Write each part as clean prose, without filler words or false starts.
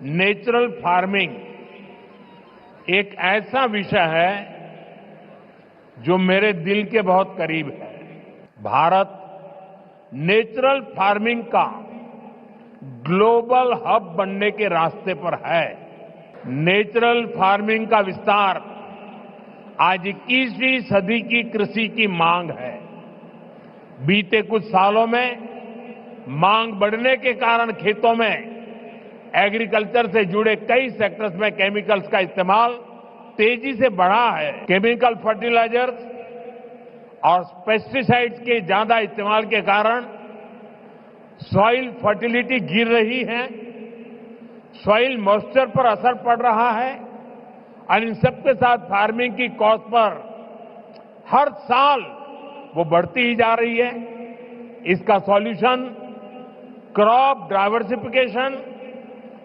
Natural farming एक ऐसा विषय है जो मेरे दिल के बहुत करीब है। भारत नेचुरल फार्मिंग का ग्लोबल हब बनने के रास्ते पर है। नेचुरल फार्मिंग का विस्तार आज 21वीं सदी की कृषि की मांग है। बीते कुछ सालों में मांग बढ़ने के कारण खेतों में एग्रीकल्चर से जुड़े कई सेक्टर्स में केमिकल्स का इस्तेमाल तेजी से बढ़ा है। केमिकल फर्टिलाइजर्स और पेस्टिसाइड्स के ज्यादा इस्तेमाल के कारण सॉइल फर्टिलिटी गिर रही है, सॉइल मॉइस्चर पर असर पड़ रहा है और इन सबके साथ फार्मिंग की कॉस्ट पर हर साल वो बढ़ती ही जा रही है। इसका सॉल्यूशन क्रॉप डाइवर्सिफिकेशन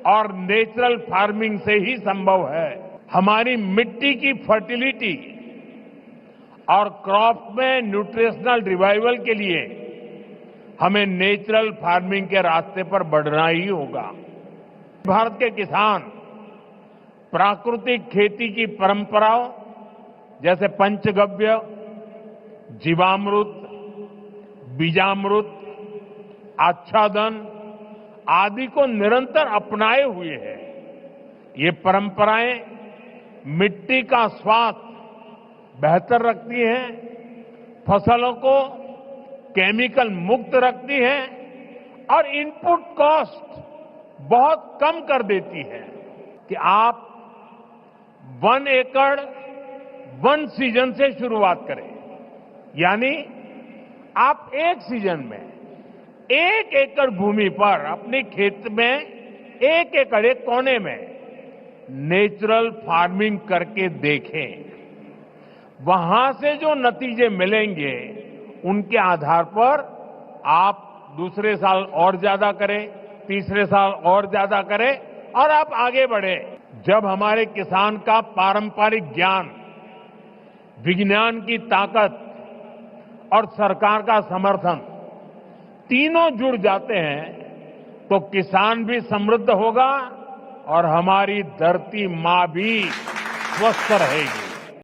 और नेचुरल फार्मिंग से ही संभव है। हमारी मिट्टी की फर्टिलिटी और क्रॉप में न्यूट्रिशनल रिवाइवल के लिए हमें नेचुरल फार्मिंग के रास्ते पर बढ़ना ही होगा। भारत के किसान प्राकृतिक खेती की परंपराओं जैसे पंचगव्य, जीवामृत, बीजामृत, आच्छादन आदि को निरंतर अपनाए हुए हैं। ये परंपराएं मिट्टी का स्वास्थ्य बेहतर रखती हैं, फसलों को केमिकल मुक्त रखती हैं और इनपुट कॉस्ट बहुत कम कर देती है कि आप 1 एकड़ 1 सीजन से शुरुआत करें। यानी आप एक सीजन में 1 एकड़ भूमि पर अपने खेत में 1 एकड़ एक कोने में नेचुरल फार्मिंग करके देखें। वहां से जो नतीजे मिलेंगे उनके आधार पर आप दूसरे साल और ज्यादा करें, तीसरे साल और ज्यादा करें और आप आगे बढ़े। जब हमारे किसान का पारंपरिक ज्ञान, विज्ञान की ताकत और सरकार का समर्थन तीनों जुड़ जाते हैं तो किसान भी समृद्ध होगा और हमारी धरती मां भी स्वस्थ रहेगी।